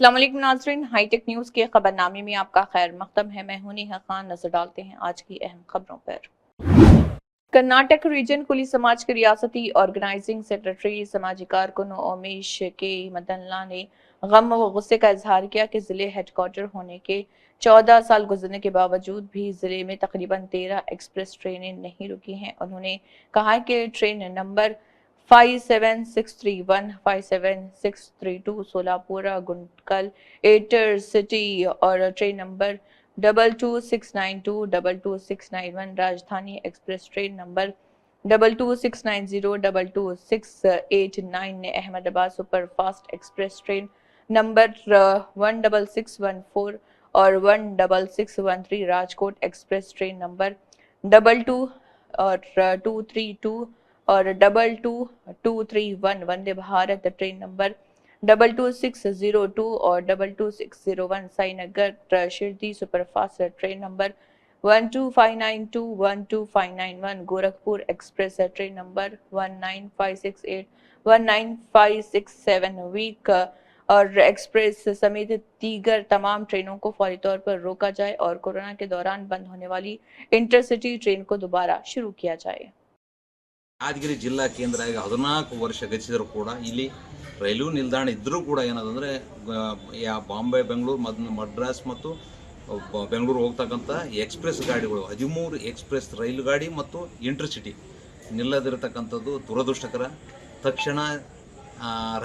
अस्सलाम वालेकुम नाज़रीन, हाईटेक न्यूज़ के खबरनामे में आपका खैर मक़दम है। मैं हूं नेहा खान। नजर डालते हैं आज की अहम खबरों पर। कर्नाटक रीजन कुली समाज के रियासती ऑर्गेनाइजिंग सेक्रेटरी समाजी कारकुन ओमेश के मदनला ने गम व गुस्से का इजहार किया कि जिले हेडक्वार्टर होने के 14 साल गुजरने के बावजूद भी जिले में तकरीबन 13 एक्सप्रेस ट्रेनें नहीं रुकी हैं। उन्होंने कहा कि train number 57631, 57632 Solapur Guntakal intercity और ट्रेन नंबर 22692, 22691 राजधानी एक्सप्रेस ट्रेन नंबर 22690, 22689 ने Ahmedabad superfast express train number 16614 और 16613 राजकोट एक्सप्रेस ट्रेन नंबर 22 और 232 और 22231 वंदे भारत ट्रेन नंबर 22602 और 22601 Sainagar Shirdi superfast train number 12592, 12591 Gorakhpur express train number 19568, 19567 वीक और एक्सप्रेस समेत दीगर तमाम ट्रेनों को फौरी तौर पर रोका जाए और कोरोना के दौरान बंद होने वाली इंटरसिटी ट्रेन को दोबारा शुरू किया जाए। ಯಾದಗಿರಿ ಜಿಲ್ಲಾ ಕೇಂದ್ರ ಆಗಿ 14 ವರ್ಷ ಗತಿಸಿದರೂ ಕೂಡ ಇಲ್ಲಿ ರೈಲ್ವೆ ನಿಲ್ದಾಣ ಇದ್ದರೂ ಕೂಡ ಏನದಂದರೆ ಬಾಂಬೆ ಬೆಂಗಳೂರು ಮದ್ರಾಸ್ ಮತ್ತು ಬೆಂಗಳೂರು ಹೋಗ್ತಕ್ಕಂಥ ಎಕ್ಸ್ಪ್ರೆಸ್ ಗಾಡಿಗಳು 13 ಎಕ್ಸ್ಪ್ರೆಸ್ ರೈಲು ಗಾಡಿ ಮತ್ತು ಇಂಟರ್ಸಿಟಿ ನಿಲ್ಲದಿರತಕ್ಕಂಥದ್ದು ದುರದೃಷ್ಟಕರ. ತಕ್ಷಣ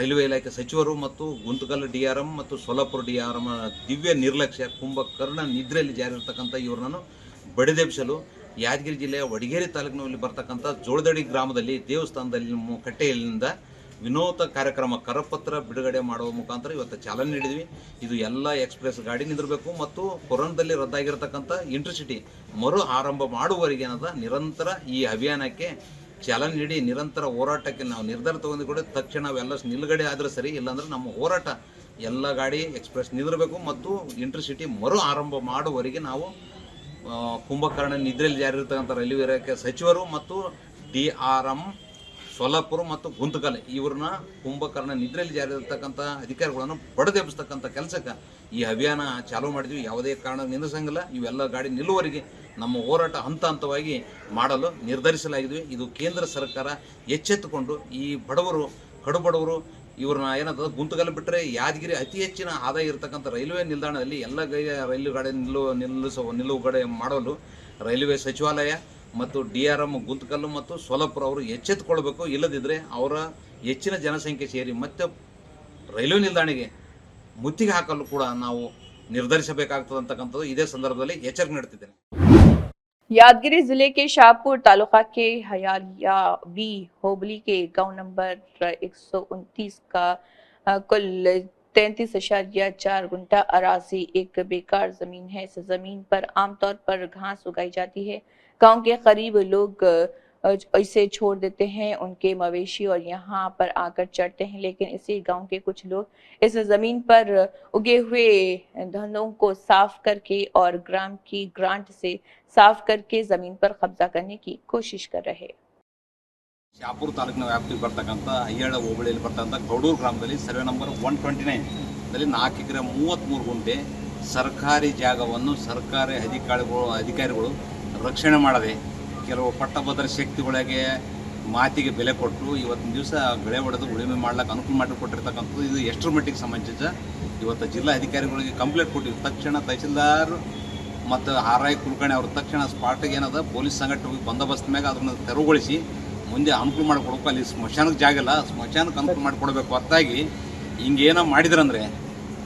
ರೈಲ್ವೆ ಇಲಾಖೆ ಸಚಿವರು ಮತ್ತು ಗುಂತಕಲ್ DRM ಮತ್ತು ಸೊಲ್ಲಾಪುರ DRM ದಿವ್ಯ ನಿರ್ಲಕ್ಷ್ಯ ಕುಂಭಕರ್ಣ ನಿದ್ರೆಯಲ್ಲಿ ಜಾರಿರ್ತಕ್ಕಂಥ ಇವ್ರನ್ನು ಬಡಿದೆಬ್ಬಿಸಲು ಯಾದಗಿರಿ ಜಿಲ್ಲೆಯ ವಡಗೇರಿ ತಾಲೂಕಿನಲ್ಲಿ ಬರ್ತಕ್ಕಂಥ ಜೋಳದಡಿ ಗ್ರಾಮದಲ್ಲಿ ದೇವಸ್ಥಾನದಲ್ಲಿ ಕಟ್ಟೆಯಲ್ಲಿಂದ ವಿನೂತನ ಕಾರ್ಯಕ್ರಮ ಕರಪತ್ರ ಬಿಡುಗಡೆ ಮಾಡುವ ಮುಖಾಂತರ ಇವತ್ತು ಚಾಲನೆ ನೀಡಿದ್ವಿ. ಇದು ಎಲ್ಲ ಎಕ್ಸ್ಪ್ರೆಸ್ ಗಾಡಿ ನಿಂದಿರಬೇಕು ಮತ್ತು ಕೊರೋನಾದಲ್ಲಿ ರದ್ದಾಗಿರತಕ್ಕಂಥ ಇಂಟರ್ಸಿಟಿ ಮರು ಆರಂಭ ಮಾಡುವವರೆಗೆ ಏನದ ನಿರಂತರ ಈ ಅಭಿಯಾನಕ್ಕೆ ಚಾಲನೆ ನೀಡಿ ನಿರಂತರ ಹೋರಾಟಕ್ಕೆ ನಾವು ನಿರ್ಧಾರ ತಗೊಂಡು ತಕ್ಷಣ ಅವೆಲ್ಲ ನಿಲುಗಡೆ ಆದರೆ ಸರಿ, ಇಲ್ಲಾಂದ್ರೆ ನಮ್ಮ ಹೋರಾಟ ಎಲ್ಲ ಗಾಡಿ ಎಕ್ಸ್ಪ್ರೆಸ್ ನಿಂದಿರಬೇಕು ಮತ್ತು ಇಂಟರ್ಸಿಟಿ ಮರು ಆರಂಭ ಮಾಡುವವರೆಗೆ ನಾವು ಕುಂಭಕರ್ಣ ನಿದ್ರೆಯಲ್ಲಿ ಜಾರಿರ್ತಕ್ಕಂಥ ರೈಲ್ವೆ ಇಲಾಖೆ ಸಚಿವರು ಮತ್ತು DRM ಸೊಲ್ಲಾಪುರ ಮತ್ತು ಗುಂತಕಲ್ ಇವ್ರನ್ನ ಕುಂಭಕರ್ಣ ನಿದ್ರೆಯಲ್ಲಿ ಜಾರಿರ್ತಕ್ಕಂಥ ಅಧಿಕಾರಿಗಳನ್ನು ಬಡದೆಬ್ಬಿಸ್ತಕ್ಕಂಥ ಕೆಲಸಕ್ಕೆ ಈ ಅಭಿಯಾನ ಚಾಲೂ ಮಾಡಿದ್ವಿ. ಯಾವುದೇ ಕಾರಣ ನಿಲ್ಲಿಸಂಗಿಲ್ಲ. ಇವೆಲ್ಲ ಗಾಡಿ ನಿಲ್ಲುವವರೆಗೆ ನಮ್ಮ ಹೋರಾಟ ಹಂತ ಹಂತವಾಗಿ ಮಾಡಲು ನಿರ್ಧರಿಸಲಾಗಿದ್ವಿ. ಇದು ಕೇಂದ್ರ ಸರ್ಕಾರ ಎಚ್ಚೆತ್ತುಕೊಂಡು ಈ ಬಡವರು ಕಡುಬಡವರು ಇವ್ರನ್ನ ಏನದ ಗುಂತಕಲ್ ಬಿಟ್ಟರೆ ಯಾದಗಿರಿ ಅತಿ ಹೆಚ್ಚಿನ ಆದಾಯ ಇರತಕ್ಕಂಥ ರೈಲ್ವೆ ನಿಲ್ದಾಣದಲ್ಲಿ ಎಲ್ಲ ರೈಲು ಗಾಡಿ ನಿಲುಗಡೆ ಮಾಡಲು ರೈಲ್ವೆ ಸಚಿವಾಲಯ ಮತ್ತು DRM ಗುಂತಕಲ್ಲು ಮತ್ತು ಸೊಲ್ಲಾಪುರ ಅವರು ಎಚ್ಚೆತ್ತುಕೊಳ್ಬೇಕು. ಇಲ್ಲದಿದ್ದರೆ ಅವರ ಹೆಚ್ಚಿನ ಜನಸಂಖ್ಯೆ ಸೇರಿ ಮತ್ತೆ ರೈಲ್ವೆ ನಿಲ್ದಾಣಿಗೆ ಮುತ್ತಿಗೆ ಹಾಕಲು ಕೂಡ ನಾವು ನಿರ್ಧರಿಸಬೇಕಾಗ್ತದೆ ಅಂತಕ್ಕಂಥದ್ದು ಇದೇ ಸಂದರ್ಭದಲ್ಲಿ ಎಚ್ಚರಿಕೆ ನೀಡುತ್ತಿದ್ದೇನೆ. यादगिरी जिले के शाहपुर तालुका के हयालिया बी होबली के गांव नंबर 129 का कुल 33.4 गुंठा अराजी एक बेकार जमीन है। इस जमीन पर आमतौर पर घास उगाई जाती है। गांव के करीब लोग इसे छोड़ देते हैं, उनके मवेशी और यहाँ पर आकर चढ़ते हैं, लेकिन इसी गांव के कुछ लोग इस जमीन पर उगे हुए धनों को साफ करके और ग्राम की ग्रांट से साफ करके जमीन पर कब्जा करने की कोशिश कर रहे। ಶಾಪುರ ತಾಲೂಕಿನ ವ್ಯಾಪ್ತಿಗೆ ಬರ್ತಕ್ಕಂಥ ಅಯ್ಯಾಳ ಹೋಬಳಿಯಲ್ಲಿ ಬರ್ತಕ್ಕಂಥ ಗೌಡೂರು ಗ್ರಾಮದಲ್ಲಿ ಸರ್ವೆ ನಂಬರ್ 129ದಲ್ಲಿ 4 ಎಕರೆ 33 ಗುಂಟೆ ಸರ್ಕಾರಿ ಜಾಗವನ್ನು ಸರ್ಕಾರಿ ಅಧಿಕಾರಿಗಳು ರಕ್ಷಣೆ ಮಾಡದೆ ಕೆಲವು ಪಟ್ಟಭದ್ರ ಶಕ್ತಿಗಳಿಗೆ ಮಾತಿಗೆ ಬೆಲೆ ಕೊಟ್ಟು ಇವತ್ತಿನ ದಿವಸ ಬೆಳೆ ಹೊಡೆದು ಉಳುಮೆ ಮಾಡ್ಲಿಕ್ಕೆ ಅನುಕೂಲ ಮಾಡಿಕೊಟ್ಟಿರ್ತಕ್ಕಂಥದ್ದು ಇದು ಎಷ್ಟರ ಮಟ್ಟಿಗೆ ಸಂಬಂಧಿಸಿದ ಇವತ್ತು ಜಿಲ್ಲಾ ಅಧಿಕಾರಿಗಳಿಗೆ ಕಂಪ್ಲೇಂಟ್ ಕೊಟ್ಟಿವಿ. ತಕ್ಷಣ ತಹಸೀಲ್ದಾರ್ ಮತ್ತು RI ಕುಲಕರ್ಣಿ ಅವರು ತಕ್ಷಣ ಸ್ಪಾಟಿಗೆ ಏನದ ಪೊಲೀಸ್ ಸಂಘಟನೆ ಬಂದೋಬಸ್ತ್ ಮ್ಯಾಗ ಅದನ್ನು ತೆರವುಗೊಳಿಸಿ ಮುಂದೆ ಅನುಕೂಲ ಮಾಡಿಕೊಡ್ಬೇಕು. ಅಲ್ಲಿ ಸ್ಮಶಾನಕ್ಕೆ ಜಾಗ ಇಲ್ಲ, ಸ್ಮಶಾನಕ್ಕೆ ಅನುಕೂಲ ಮಾಡಿಕೊಡ್ಬೇಕು. ಹೊರತಾಗಿ ಹಿಂಗೇನೋ ಮಾಡಿದ್ರಂದರೆ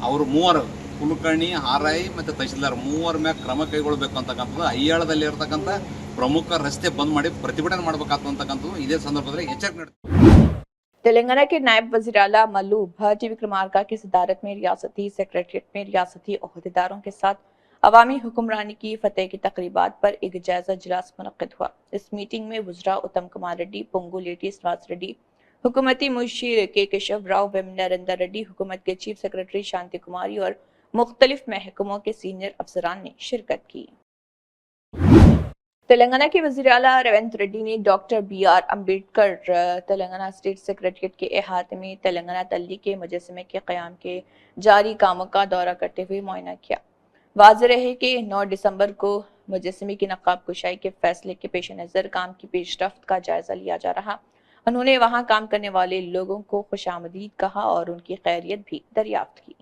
ಅವರು ಮೂವರು ಕುಲಕರ್ಣಿ RI ಮತ್ತು ತಹಸೀಲ್ದಾರ್ ಮೂವರ ಮ್ಯಾಗ ಕ್ರಮ ಕೈಗೊಳ್ಳಬೇಕು ಅಂತಕ್ಕಂಥದ್ದು ಅಯ್ಯಾಳದಲ್ಲಿ ಇರತಕ್ಕಂಥ ಪ್ರಮುಖ ರಸ್ತೆ ಬಂದ್ ಮಾಡಿ ಪ್ರತಿಭಟನೆ ಮಾಡಬೇಕಾಗ್ತಕ್ಕಂಥದ್ದು ಇದೇ ಸಂದರ್ಭದಲ್ಲಿ ಎಚ್ಚರಿಕೆ ನೀಡುತ್ತೆ. तेलंगाना के नायब वजीर आला मल्लू भट्ट विक्रमार्का की सदारत में रियासती सेक्रेटरिएट में रियासती ओहदेदारों के साथ अवामी हुक्मरानी की फतेह की तकरीबात पर एक जायजा इजलास मुनक्किद हुआ। इस मीटिंग में वज़रा उत्तम कुमार रेड्डी, पोंगुलेटी श्रीनिवास रेड्डी, हुकूमती मुशीर के केशव राव, नरेंद्र रेड्डी, हुकूमत के चीफ सेक्रेटरी शांति कुमारी और मुख्तलिफ महकमों के सीनियर अफसरान ने शिरकत की। तेलंगाना के वज़ीर आला रेवंत रेड्डी ने doctor B R. Ambedkar Telangana state secretariat के अहाते में तेलंगाना तल्ली के मुजस्समे के क़याम के जारी कामों का दौरा करते हुए मुआयना किया। वाज़ेह रहे कि 9 दिसंबर को मुजस्समे की नक़ाब कुशाई के फैसले के पेश नज़र काम की पेशरफ्त का जायजा लिया जा रहा। उन्होंने वहां काम करने वाले लोगों को खुशामदीद कहा और उनकी खैरियत भी दरियाफ्त की।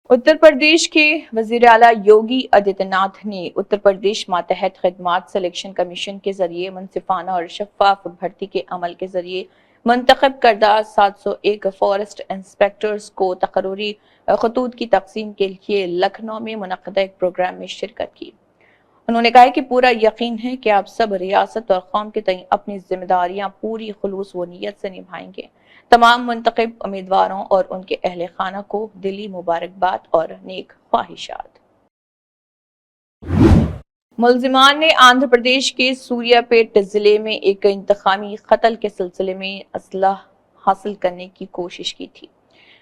उत्तर प्रदेश के वज़ीर आला योगी आदित्यनाथ ने उत्तर प्रदेश मातहत खिदमात सिलेक्शन कमीशन के जरिए मुनसिफाना और शफाफ भर्ती के अमल के जरिए मुंतखब करदा 701 फॉरेस्ट इंस्पेक्टर्स को तकरूरी खतूत की तकसीम के लिए लखनऊ में मुनक़दा एक प्रोग्राम में शिरकत की। उन्होंने कहा कि पूरा यकीन है कि आप सब रियासत और कौम के तय अपनी जिम्मेदारियां पूरी खुलूस व नीयत से निभाएंगे। तमाम मुंतखब उम्मीदवारों और उनके अहले खाना को दिली मुबारकबाद और नेक ख्वाहिशात। मुल्जिमान ने आंध्र प्रदेश के सूर्यापेट जिले में एक इंतकामी कत्ल के सिलसिले में असलाह हासिल करने की कोशिश की थी।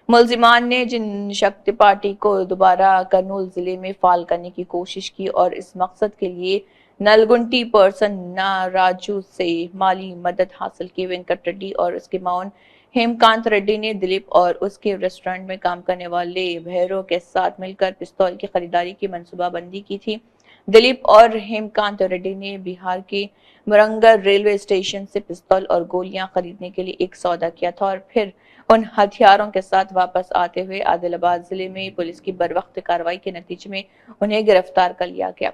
मुल्जिमान ने जनशक्ति पार्टी को दोबारा कर्नूल जिले में फाल करने की कोशिश की और इस मकसद के लिए नलगुंटी पर्सन राजू से माली मदद हासिल की। वेंकट रेड्डी और उसके माउन हेमकांत रेड्डी ने दिलीप और उसके रेस्टोरेंट में काम करने वाले भैरों के साथ मिलकर पिस्तौल की खरीदारी की मंसूबाबंदी की थी। दिलीप और हेमकांत रेड्डी ने बिहार के मुरंगर रेलवे स्टेशन से पिस्तौल और गोलियां खरीदने के लिए एक सौदा किया था और फिर उन हथियारों के साथ वापस आते हुए आदिलाबाद जिले में पुलिस की बरवक्त कार्रवाई के नतीजे में उन्हें गिरफ्तार कर लिया गया।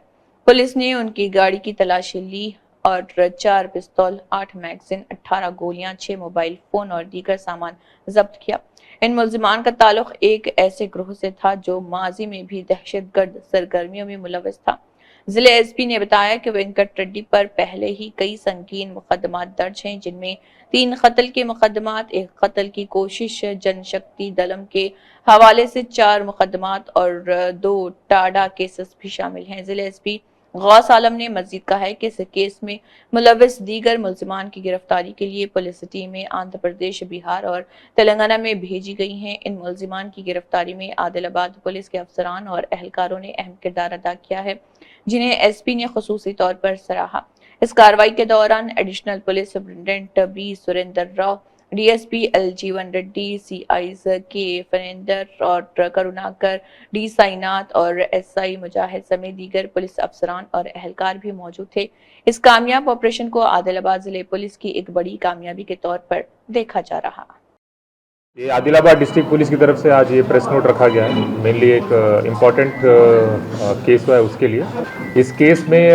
पुलिस ने उनकी गाड़ी की तलाशी ली और 4 पिस्तौल, 8 मैगजीन, 18 गोलियां, 6 मोबाइल फोन और दीगर सामान जब्त किया। इन मुल्जिमान का ताल्लुक एक ऐसे ग्रोह से था जो माजी में भी दहशतगर्द सरगर्मियों में मुलव्वस था। जिले एसपी ने बताया कि वेंकट रेड्डी पर पहले ही कई संगीन मुकदमात दर्ज हैं, जिनमें 3 कत्ल के मुकदमात, 1 कत्ल की कोशिश, जनशक्ति दलम के हवाले से 4 मुकदमात और 2 टाडा केसेस भी शामिल हैं। जिले एसपी गौस आलम ने मजीद कहा है कि इस केस में मुलव्वस दीगर मुल्जिमान की गिरफ्तारी के लिए पुलिस टीमें आंध्र प्रदेश, बिहार और तेलंगाना में भेजी गई हैं। इन मुल्जिमान की गिरफ्तारी में आदिलाबाद पुलिस के अफसरान और एहलकारों ने अहम किरदार अदा किया है, जिन्हें एसपी ने खुसूसी तौर पर सराहा। इस कार्रवाई के दौरान additional police superintendent B Surendra Rao, DSP एल.जीवन Reddy, सीआईज के फनेंदर और करुणाकर, डी साईनाथ और एसआई मुजाहिद समेत दीगर पुलिस अफसरान और एहलकार भी मौजूद थे। इस कामयाब ऑपरेशन को आदिलाबाद जिले पुलिस की एक बड़ी कामयाबी के तौर पर देखा जा रहा। ये आदिलाबाद डिस्ट्रिक्ट पुलिस की तरफ से आज ये प्रेस नोट रखा गया है। मेनली एक इम्पॉर्टेंट केस हुआ है उसके लिए। इस केस में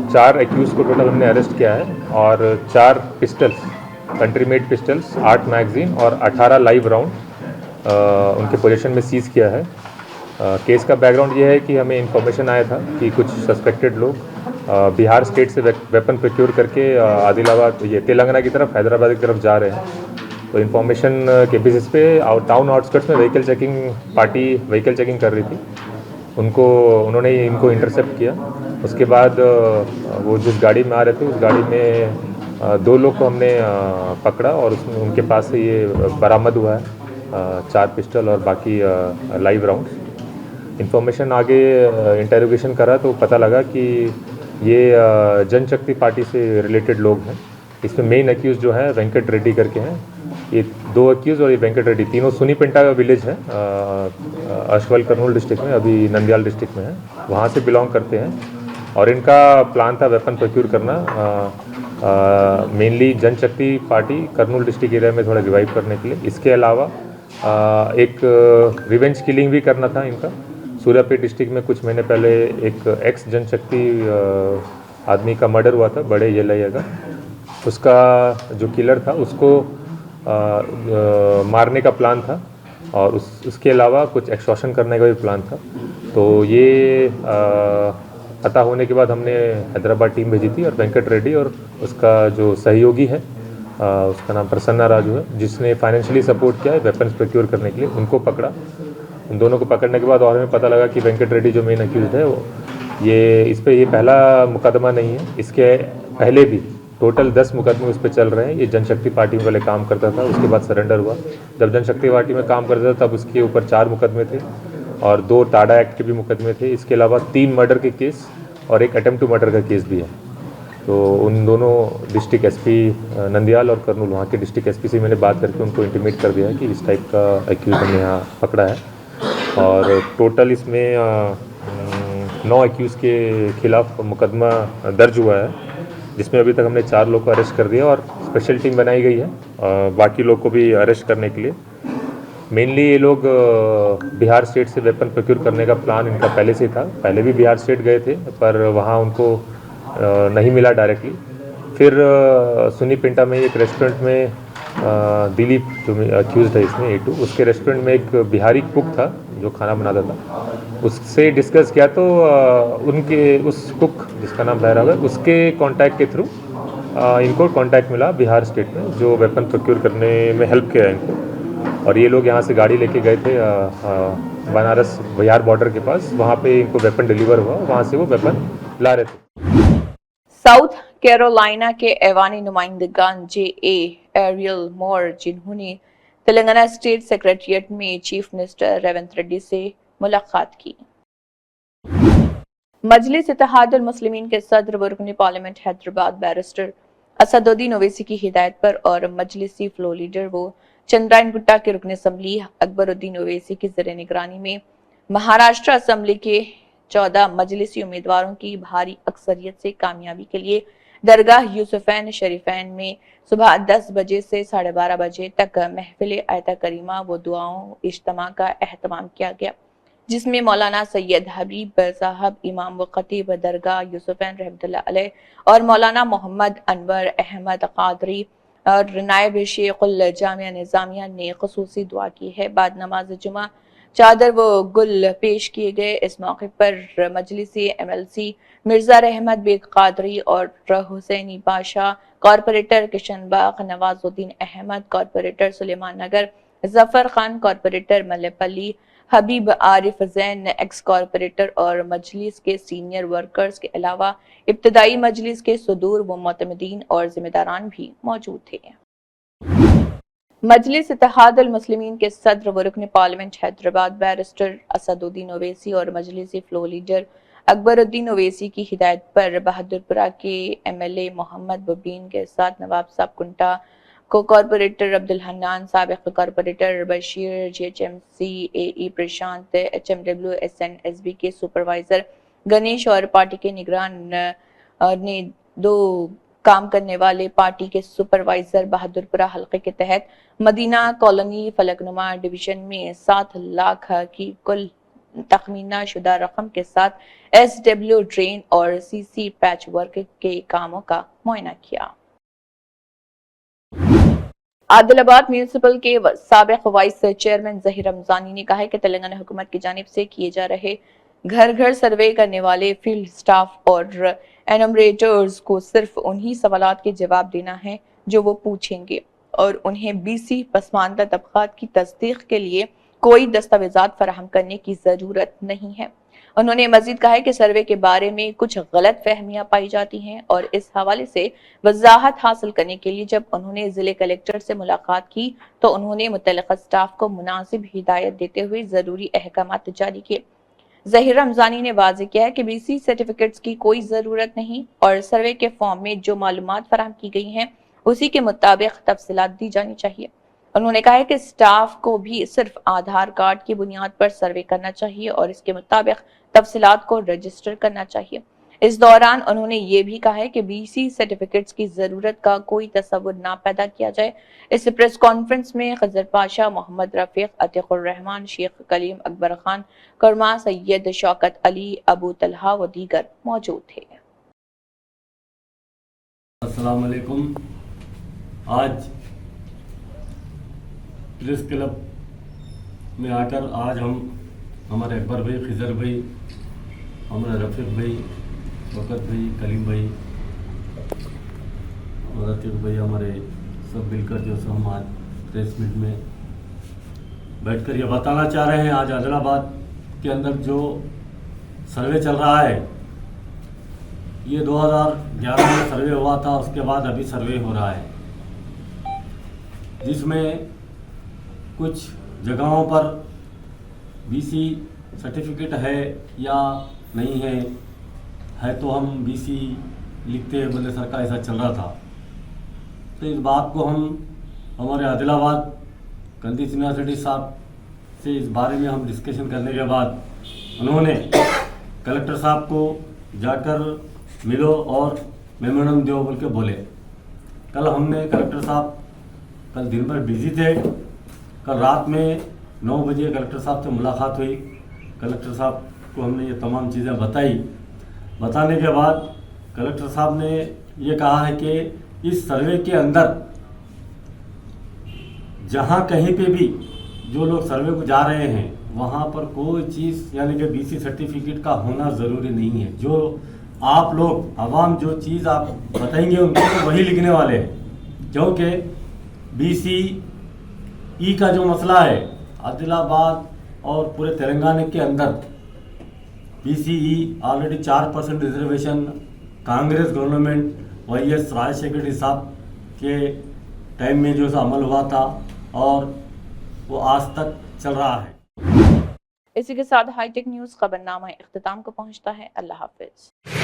4 एक्यूज को टोटल हमने अरेस्ट किया है और 4 pistols, country made pistols, 8 magazine और 18 लाइव राउंड उनके पोजीशन में सीज किया है। केस का बैकग्राउंड ये है कि हमें इन्फॉर्मेशन आया था कि कुछ सस्पेक्टेड लोग बिहार स्टेट से वेपन प्रोक्योर करके आदिलाबाद, ये तेलंगाना की तरफ, हैदराबाद की तरफ जा रहे हैं। तो इन्फॉर्मेशन के बेसिस पे टाउन आउटस्कर्ट्स में vehicle checking party vehicle checking कर रही थी, उन्होंने इनको इंटरसेप्ट किया। उसके बाद वो जिस गाड़ी में आ रहे थे उस गाड़ी में 2 लोग को हमने पकड़ा और उसमें उनके पास से ये बरामद हुआ है 4 पिस्टल और बाकी लाइव राउंड। इन्फॉर्मेशन आगे इंटेरोगेशन करा तो पता लगा कि ये जनशक्ति पार्टी से रिलेटेड लोग हैं। इसमें मेन एक्यूज जो है वेंकट रेड्डी करके हैं। ये 2 एक्यूज और ये वेंकट रेड्डी तीनों सुनीपेंटा का विलेज है, अशवल कर्नूल डिस्ट्रिक्ट में, अभी नंदयाल डिस्ट्रिक्ट में है, वहाँ से बिलोंग करते हैं। और इनका प्लान था वेपन प्रोक्योर करना, मेनली जनशक्ति पार्टी कर्नूल डिस्ट्रिक्ट एरिया में थोड़ा रिवाइव करने के लिए। इसके अलावा एक रिवेंज किलिंग भी करना था इनका। सूर्यापेट डिस्ट्रिक्ट में कुछ महीने पहले एक एक्स जनशक्ति आदमी का मर्डर हुआ था, बड़े येलैया का। उसका जो किलर था उसको मारने का प्लान था और उसके अलावा कुछ एक्सटॉर्शन करने का भी प्लान था। तो ये पता होने के बाद हमने हैदराबाद टीम भेजी थी और वेंकट रेड्डी और उसका जो सहयोगी है उसका नाम प्रसन्ना राजू है, जिसने फाइनेंशियली सपोर्ट किया है वेपन्स प्रोक्योर करने के लिए, उनको पकड़ा। उन दोनों को पकड़ने के बाद और हमें पता लगा कि वेंकट रेड्डी जो मेन अक्यूज है वो इस पर ये पहला मुकदमा नहीं है, इसके पहले भी टोटल 10 मुकदमे उस पर चल रहे हैं। ये जनशक्ति पार्टी में पहले काम करता था, उसके बाद सरेंडर हुआ। जब जनशक्ति पार्टी में काम करता था तब उसके ऊपर 4 मुकदमे थे और 2 टाडा एक्ट के भी मुकदमे थे। इसके अलावा 3 मर्डर के केस और एक अटेम्प्ट टू मर्डर का केस भी है। तो उन दोनों डिस्ट्रिक्ट एसपी नंदयाल और कर्नूल वहाँ के डिस्ट्रिक्ट एसपी से मैंने बात करके उनको इंटीमेट कर दिया है कि इस टाइप का एक्यूज हमने यहाँ पकड़ा है, और टोटल इसमें 9 एक्यूज़ के खिलाफ मुकदमा दर्ज हुआ है, जिसमें अभी तक हमने 4 लोग को अरेस्ट कर दिया और स्पेशल टीम बनाई गई है बाकी लोग को भी अरेस्ट करने के लिए। मेनली ये लोग बिहार स्टेट से वेपन प्रोक्योर करने का प्लान इनका पहले से था, पहले भी बिहार स्टेट गए थे पर वहाँ उनको नहीं मिला डायरेक्टली। फिर सुनी पिंटा में एक रेस्टोरेंट में दिलीप जो अक्यूज़ड है इसमें A2, उसके रेस्टोरेंट में एक बिहारी कुक था जो खाना बनाता था, उससे डिस्कस किया तो उनके उस कुक जिसका नाम बहराव है उसके कांटेक्ट के थ्रू इनको कांटेक्ट मिला बिहार स्टेट में जो वेपन प्रोक्योर करने में हेल्प किया इनको, और ये लोग यहाँ से गाड़ी लेके गए थे बनारस बिहार बॉर्डर के पास, वहाँ पे इनको वेपन डिलीवर हुआ, वहाँ से वो वेपन ला रहे थे। साउथ कैरोलिना के ऐवानी नुमाइंदगान JA एरियल मोर, जिन्होंने तेलंगाना स्टेट सेक्रेटरिएट में चीफ मिनिस्टर रेवंत रेड्डी से मुलाकात की। मजलिस इत्तेहादुल मुस्लिमीन के सदर व रुकन पार्लियामेंट हैदराबाद बैरिस्टर असदुद्दीन ओवैसी की हिदायत पर और मजलिसी फ्लो लीडर वो चंद्रायन गुट्टा के रुकन असम्बली अकबरुद्दीन ओवैसी की ज़ेर निगरानी में महाराष्ट्र असम्बली के 14 मजलिसी उम्मीदवारों की भारी अक्सरियत से कामयाबी के लिए दरगाह यूसुफैन शरीफैन में सुबह 10 बजे से 12:30 बजे तक महफिल आयता करीमा व दुआओं इज्तिमा का एहतमाम किया गया, जिसमें मौलाना सैयद हबीब साहब इमाम व खतीब दरगाह यूसुफैन रहमतुल्लाह अलैह और मौलाना मोहम्मद अनवर अहमद कादरी और नायब शेखुल जामिया निजामिया ने खुसूसी दुआ की है। बाद नमाज जुमा चादर व गुल पेश किए गए। इस मौके पर मजलिसी MLC मिर्जा रहमत बेग कादरी और हुसैनी बादशाह, कॉरपोरेटर किशनबाग नवाजुद्दीन अहमद, कॉरपोरेटर सुलेमान नगर जफर खान, कॉरपोरेटर मल्लेपल्ली हबीब आरिफ जैन, एक्स कॉरपोरेटर और मजलिस के सीनियर वर्कर्स के अलावा इब्तदाई मजलिस के सदूर व मोतमदीन और जिम्मेदारान भी मौजूद थे। मजलिस इत्तेहादुल मुस्लिमीन के सदर व रुकन पार्लियामेंट हैदराबाद बैरिस्टर असदुद्दीन ओवैसी और मजलिसी फ्लो लीडर अकबरुद्दीन ओवैसी की हिदायत पर बहादुरपुरा के MLA मोहम्मद बबीन के साथ नवाब साहब कुंटा को कॉरपोरेटर अब्दुल हन्नान, साबिक कॉरपोरेटर बशीर, GHMC AE प्रशांत, HMW SNSB के सुपरवाइजर गणेश और पार्टी के निगरान ने 2 काम करने वाले पार्टी के सुपरवाइजर बहादुरपुरा हल्के के तहत मदीना कॉलोनी फलकनुमा डिवीजन में 7 लाख की कुल तखमीना शुदा रकम के साथ SW ड्रेन और CC पैच वर्क के कामों का मुआयना किया। आदिलाबाद म्यूनिसिपल के साबिक वाइस चेयरमैन जहीर रमजानी ने कहा है कि तेलंगाना हुकूमत की जानिब से किए जा रहे घर घर सर्वे करने वाले फील्ड स्टाफ और एनुमरेटर्स को सिर्फ उन्हीं सवालात के जवाब देना है जो वो पूछेंगे और उन्हें BC पसमानदा तबकात की तस्दीक के लिए कोई दस्तावेजात फराहम करने की जरूरत नहीं है। उन्होंने मजीद कहा है कि सर्वे के बारे में कुछ गलत फहमियां पाई जाती हैं और इस हवाले से वजाहत हासिल करने के लिए जब उन्होंने जिले कलेक्टर से मुलाकात की तो उन्होंने मुतल्लिका स्टाफ को मुनासिब हिदायत देते हुए जरूरी अहकामात जारी किए। जहीर रमजानी ने वाज़ेह किया है कि BC सर्टिफिकेट्स की कोई जरूरत नहीं और सर्वे के फॉर्म में जो मालूमात फराहम की गई हैं उसी के मुताबिक तफसीलात दी जानी चाहिए। उन्होंने कहा है कि स्टाफ को भी सिर्फ आधार कार्ड की बुनियाद पर सर्वे करना चाहिए और इसके मुताबिक तफसीलात को रजिस्टर करना चाहिए। इस दौरान उन्होंने ये भी कहा है कि BC सर्टिफिकेट्स की जरूरत का कोई तस्वुर ना पैदा किया जाए। इस प्रेस कॉन्फ्रेंस में खजर पाशा, मोहम्मद रफीक, अतीकुर रहमान, शेख कलीम, अकबर खान, कर्मा, सैयद शौकत अली, अबू तलहा व दीगर मौजूद थे। अस्सलाम वालेकुम। आज प्रेस क्लब में आकर आज हम हमारे अकबर भाई, खिजर भाई, हमारे रफीक भाई, वक़्त भाई, कलीम भाई और अतीक भाई हमारे सब मिलकर जो सो हम आज प्रेस मीट में बैठकर ये बताना चाह रहे हैं, आज आदिलाबाद के अंदर जो सर्वे चल रहा है ये 2011 में सर्वे हुआ था, उसके बाद अभी सर्वे हो रहा है जिसमें कुछ जगहों पर BC सर्टिफिकेट है या नहीं है है तो हम बीसी लिखते हैं बोले सर का ऐसा चल रहा था। तो इस बात को हम हमारे आदिलाबाद कंदीज यूनिवर्सिटी साहब से इस बारे में हम डिस्कशन करने के बाद उन्होंने कलेक्टर साहब को जाकर मिलो और मेमोरेंडम दो बोल के बोले। कल हमने कलेक्टर साहब कल दिन भर बिजी थे, कल रात में 9 बजे कलेक्टर साहब से मुलाकात हुई। कलेक्टर साहब को हमने ये तमाम चीज़ें बताई। बताने के बाद कलेक्टर साहब ने ये कहा है कि इस सर्वे के अंदर जहाँ कहीं पे भी जो लोग सर्वे को जा रहे हैं वहाँ पर कोई चीज़ यानी कि बीसी सर्टिफिकेट का होना ज़रूरी नहीं है। जो आप लोग आवाम जो चीज़ आप बताएंगे उनको तो वही लिखने वाले हैं, क्योंकि BCE का जो मसला है आदिलाबाद और पूरे तेलंगाना के अंदर BCE already 4% reservation Congress government YS Rajasekhar Reddy साहब के टाइम में जो अमल हुआ था और वो आज तक चल रहा है। इसी के साथ हाईटेक न्यूज़ खबरनामा इख्तिताम को पहुंचता है। अल्लाह हाफिज।